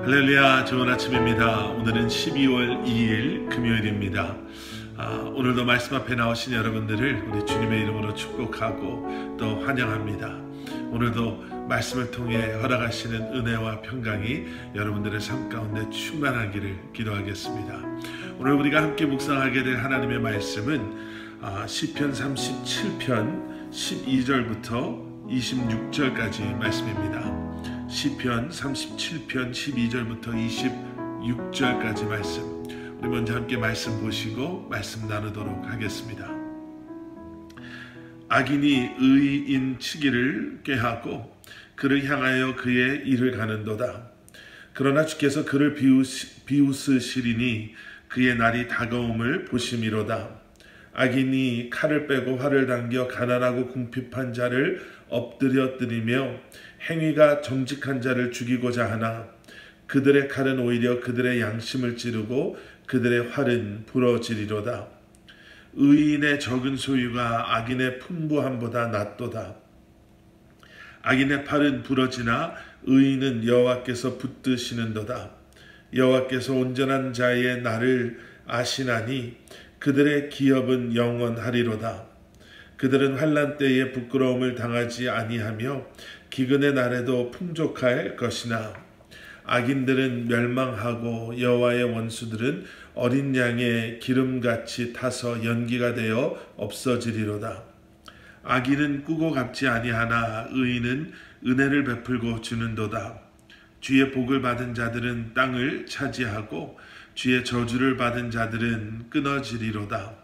할렐루야, 좋은 아침입니다. 오늘은 12월 2일 금요일입니다. 오늘도 말씀 앞에 나오신 여러분들을 우리 주님의 이름으로 축복하고 또 환영합니다. 오늘도 말씀을 통해 허락하시는 은혜와 평강이 여러분들의 삶 가운데 충만하기를 기도하겠습니다. 오늘 우리가 함께 묵상하게 될 하나님의 말씀은 시편 37편 12절부터 26절까지 말씀입니다. 시편 37편 12절부터 26절까지 말씀, 우리 먼저 함께 말씀 보시고 말씀 나누도록 하겠습니다. 악인이 의인 치기를 꾀하고 그를 향하여 그의 일을 가는도다. 그러나 주께서 그를 비웃으시리니 그의 날이 다가옴을 보심이로다. 악인이 칼을 빼고 활을 당겨 가난하고 궁핍한 자를 엎드려뜨리며 행위가 정직한 자를 죽이고자 하나 그들의 칼은 오히려 그들의 양심을 찌르고 그들의 활은 부러지리로다. 의인의 적은 소유가 악인의 풍부함보다 낫도다. 악인의 팔은 부러지나 의인은 여호와께서 붙드시는도다. 여호와께서 온전한 자의 날을 아시나니 그들의 기업은 영원하리로다. 그들은 환난 때에 부끄러움을 당하지 아니하며 기근의 날에도 풍족할 것이나 악인들은 멸망하고 여호와의 원수들은 어린 양의 기름같이 타서 연기가 되어 없어지리로다. 악인은 꾸고 갚지 아니하나 의인은 은혜를 베풀고 주는도다. 주의 복을 받은 자들은 땅을 차지하고 주의 저주를 받은 자들은 끊어지리로다.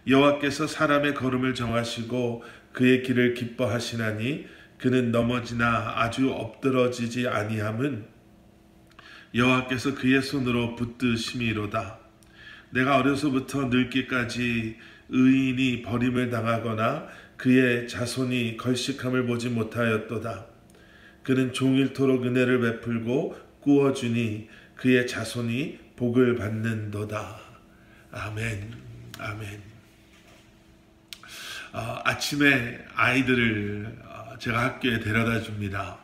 여호와께서 사람의 걸음을 정하시고 그의 길을 기뻐하시나니 그는 넘어지나 아주 엎드러지지 아니함은 여호와께서 그의 손으로 붙드심이로다. 내가 어려서부터 늙기까지 의인이 버림을 당하거나 그의 자손이 걸식함을 보지 못하였도다. 그는 종일토록 은혜를 베풀고 꾸어주니 그의 자손이 복을 받는도다. 아멘. 아멘. 아침에 아이들을 제가 학교에 데려다 줍니다.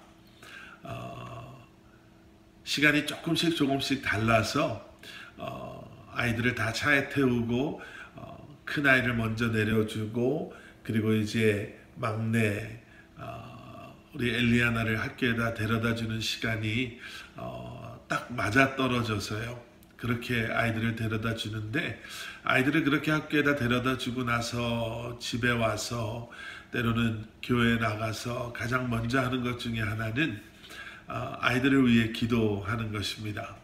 시간이 조금씩 달라서 아이들을 다 차에 태우고 큰 아이를 먼저 내려주고 그리고 이제 막내 우리 엘리아나를 학교에다 데려다 주는 시간이 딱 맞아 떨어져서요. 그렇게 아이들을 데려다 주는데 아이들을 그렇게 학교에다 데려다 주고 나서 집에 와서 때로는 교회에 나가서 가장 먼저 하는 것 중에 하나는 아이들을 위해 기도하는 것입니다.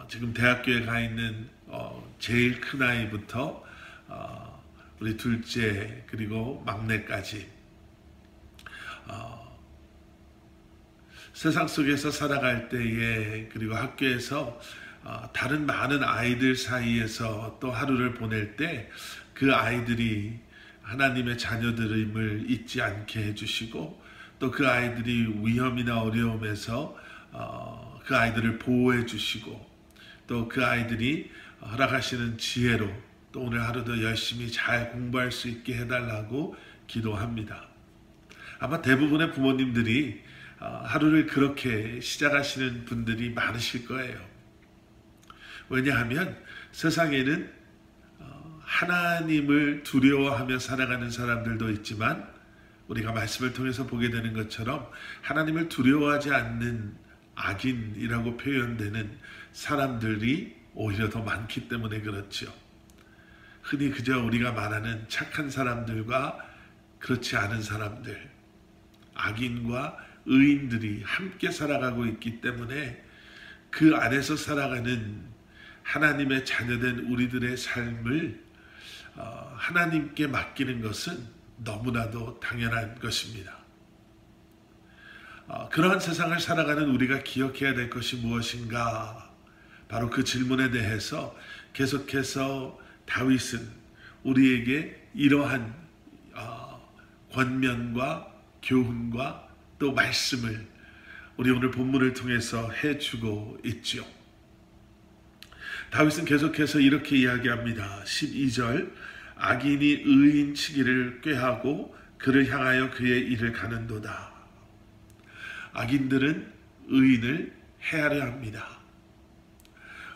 지금 대학교에 가 있는 제일 큰 아이부터 우리 둘째 그리고 막내까지 세상 속에서 살아갈 때에 그리고 학교에서 다른 많은 아이들 사이에서 또 하루를 보낼 때 그 아이들이 하나님의 자녀들임을 잊지 않게 해주시고 또 그 아이들이 위험이나 어려움에서 그 아이들을 보호해 주시고 또 그 아이들이 허락하시는 지혜로 또 오늘 하루도 열심히 잘 공부할 수 있게 해달라고 기도합니다. 아마 대부분의 부모님들이 하루를 그렇게 시작하시는 분들이 많으실 거예요. 왜냐하면 세상에는 하나님을 두려워하며 살아가는 사람들도 있지만 우리가 말씀을 통해서 보게 되는 것처럼 하나님을 두려워하지 않는 악인이라고 표현되는 사람들이 오히려 더 많기 때문에 그렇죠. 흔히 그저 우리가 말하는 착한 사람들과 그렇지 않은 사람들, 악인과 의인들이 함께 살아가고 있기 때문에 그 안에서 살아가는 하나님의 자녀된 우리들의 삶을 하나님께 맡기는 것은 너무나도 당연한 것입니다. 그러한 세상을 살아가는 우리가 기억해야 될 것이 무엇인가? 바로 그 질문에 대해서 계속해서 다윗은 우리에게 이러한 권면과 교훈과 또 말씀을 우리 오늘 본문을 통해서 해주고 있죠. 다윗은 계속해서 이렇게 이야기합니다. 12절 악인이 의인 치기를 꾀하고 그를 향하여 그의 일을 가는도다. 악인들은 의인을 해하려 합니다.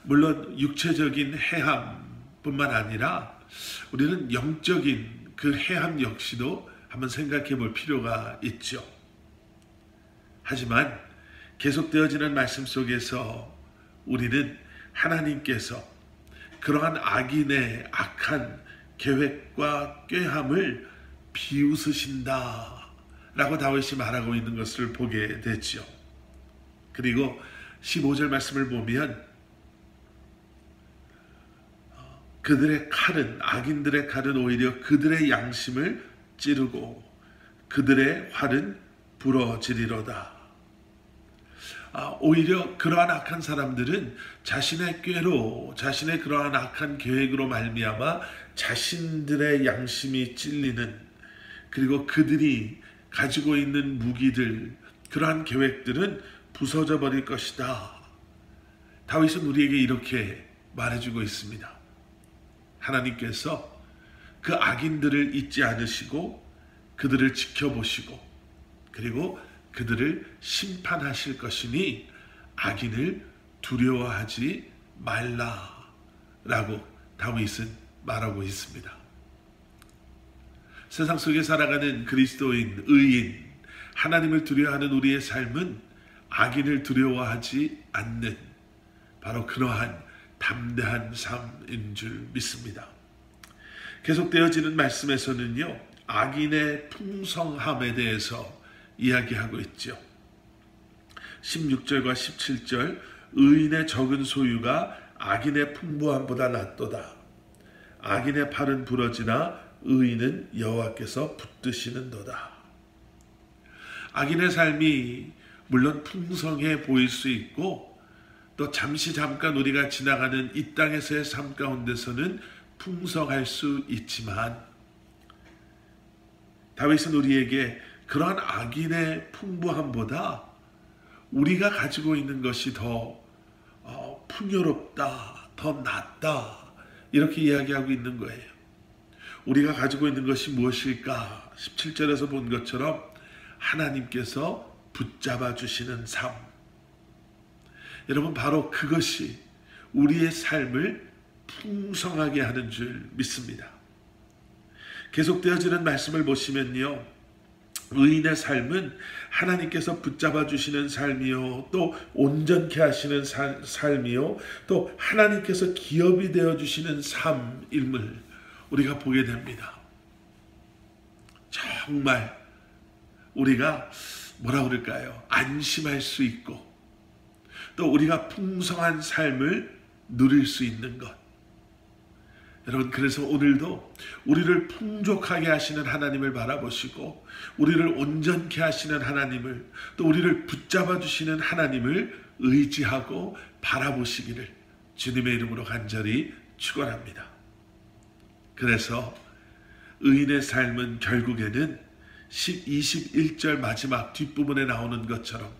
물론 육체적인 해함뿐만 아니라 우리는 영적인 그 해함 역시도 한번 생각해 볼 필요가 있죠. 하지만 계속되어지는 말씀 속에서 우리는 하나님께서 그러한 악인의 악한 계획과 꾀함을 비웃으신다 라고 다윗이 말하고 있는 것을 보게 됐죠. 그리고 15절 말씀을 보면 그들의 칼은, 악인들의 칼은 오히려 그들의 양심을 찌르고 그들의 활은 부러지리로다. 오히려 그러한 악한 사람들은 자신의 꾀로, 자신의 그러한 악한 계획으로 말미암아 자신들의 양심이 찔리는, 그리고 그들이 가지고 있는 무기들, 그러한 계획들은 부서져 버릴 것이다. 다윗은 우리에게 이렇게 말해주고 있습니다. 하나님께서 그 악인들을 잊지 않으시고 그들을 지켜보시고 그리고 그들을 심판하실 것이니 악인을 두려워하지 말라라고 다윗은 말하고 있습니다. 세상 속에 살아가는 그리스도인, 의인, 하나님을 두려워하는 우리의 삶은 악인을 두려워하지 않는 바로 그러한 담대한 삶인 줄 믿습니다. 계속되어지는 말씀에서는요, 악인의 풍성함에 대해서 이야기하고 있죠. 16절과 17절, 의인의 적은 소유가 악인의 풍부함보다 낫도다. 악인의 팔은 부러지나 의인은 여호와께서 붙드시는도다. 악인의 삶이 물론 풍성해 보일 수 있고 또 잠깐 우리가 지나가는 이 땅에서의 삶 가운데서는 풍성할 수 있지만 다윗은 우리에게 그러한 악인의 풍부함보다 우리가 가지고 있는 것이 더 풍요롭다, 더 낫다 이렇게 이야기하고 있는 거예요. 우리가 가지고 있는 것이 무엇일까? 17절에서 본 것처럼 하나님께서 붙잡아 주시는 삶. 여러분, 바로 그것이 우리의 삶을 풍성하게 하는 줄 믿습니다. 계속되어지는 말씀을 보시면요, 의인의 삶은 하나님께서 붙잡아 주시는 삶이요, 또 온전케 하시는 삶이요, 또 하나님께서 기업이 되어 주시는 삶임을 우리가 보게 됩니다. 정말 우리가 뭐라 그럴까요? 안심할 수 있고 또 우리가 풍성한 삶을 누릴 수 있는 것. 여러분, 그래서 오늘도 우리를 풍족하게 하시는 하나님을 바라보시고 우리를 온전케 하시는 하나님을, 또 우리를 붙잡아 주시는 하나님을 의지하고 바라보시기를 주님의 이름으로 간절히 축원합니다. 그래서 의인의 삶은 결국에는 21절 마지막 뒷부분에 나오는 것처럼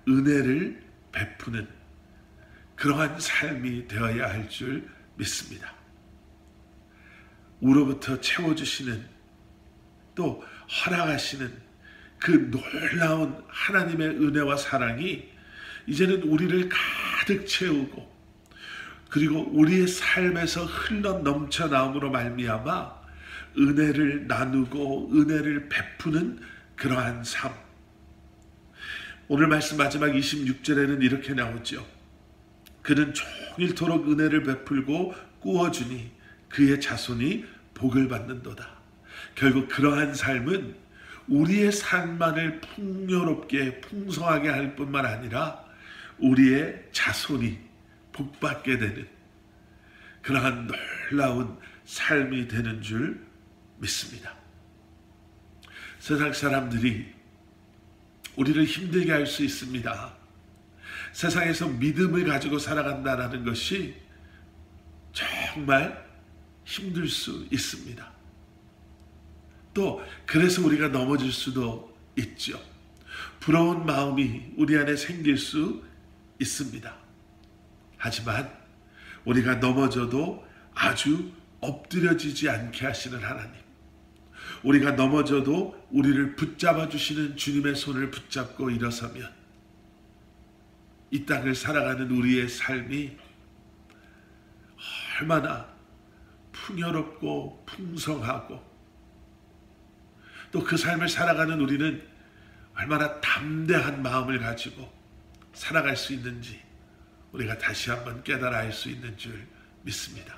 은혜를 베푸는 그러한 삶이 되어야 할 줄 믿습니다. 우로부터 채워주시는, 또 허락하시는 그 놀라운 하나님의 은혜와 사랑이 이제는 우리를 가득 채우고 그리고 우리의 삶에서 흘러 넘쳐나옴으로 말미암아 은혜를 나누고 은혜를 베푸는 그러한 삶. 오늘 말씀 마지막 26절에는 이렇게 나오죠. 그는 종일토록 은혜를 베풀고 꾸어주니 그의 자손이 복을 받는도다. 결국 그러한 삶은 우리의 삶만을 풍요롭게 풍성하게 할 뿐만 아니라 우리의 자손이 복받게 되는 그러한 놀라운 삶이 되는 줄 믿습니다. 세상 사람들이 우리를 힘들게 할 수 있습니다. 세상에서 믿음을 가지고 살아간다는 것이 정말 힘들 수 있습니다. 또 그래서 우리가 넘어질 수도 있죠. 부러운 마음이 우리 안에 생길 수 있습니다. 하지만 우리가 넘어져도 아주 엎드려지지 않게 하시는 하나님, 우리가 넘어져도 우리를 붙잡아 주시는 주님의 손을 붙잡고 일어서면 이 땅을 살아가는 우리의 삶이 얼마나 풍요롭고 풍성하고 또 그 삶을 살아가는 우리는 얼마나 담대한 마음을 가지고 살아갈 수 있는지 우리가 다시 한번 깨달아 알 수 있는 줄 믿습니다.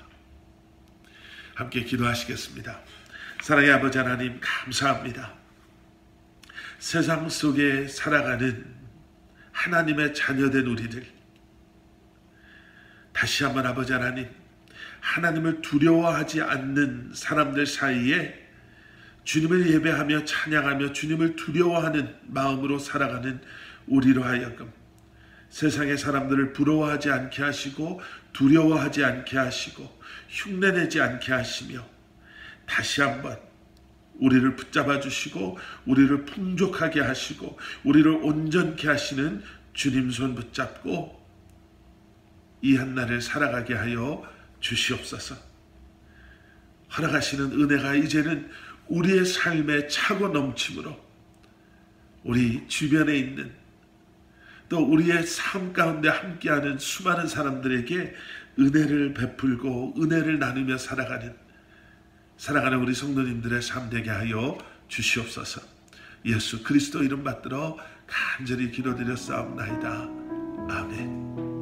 함께 기도하시겠습니다. 사랑의 아버지 하나님, 감사합니다. 세상 속에 살아가는 하나님의 자녀된 우리들, 다시 한번 아버지 하나님, 하나님을 두려워하지 않는 사람들 사이에 주님을 예배하며 찬양하며 주님을 두려워하는 마음으로 살아가는 우리로 하여금 세상의 사람들을 부러워하지 않게 하시고 두려워하지 않게 하시고 흉내내지 않게 하시며 다시 한번 우리를 붙잡아 주시고 우리를 풍족하게 하시고 우리를 온전케 하시는 주님 손 붙잡고 이 한날을 살아가게 하여 주시옵소서. 허락하시는 은혜가 이제는 우리의 삶에 차고 넘침으로 우리 주변에 있는 또 우리의 삶 가운데 함께하는 수많은 사람들에게 은혜를 베풀고 은혜를 나누며 살아가는 우리 성도님들의 삶 되게 하여 주시옵소서. 예수 그리스도 이름 받들어 간절히 기도드렸사옵나이다. 아멘.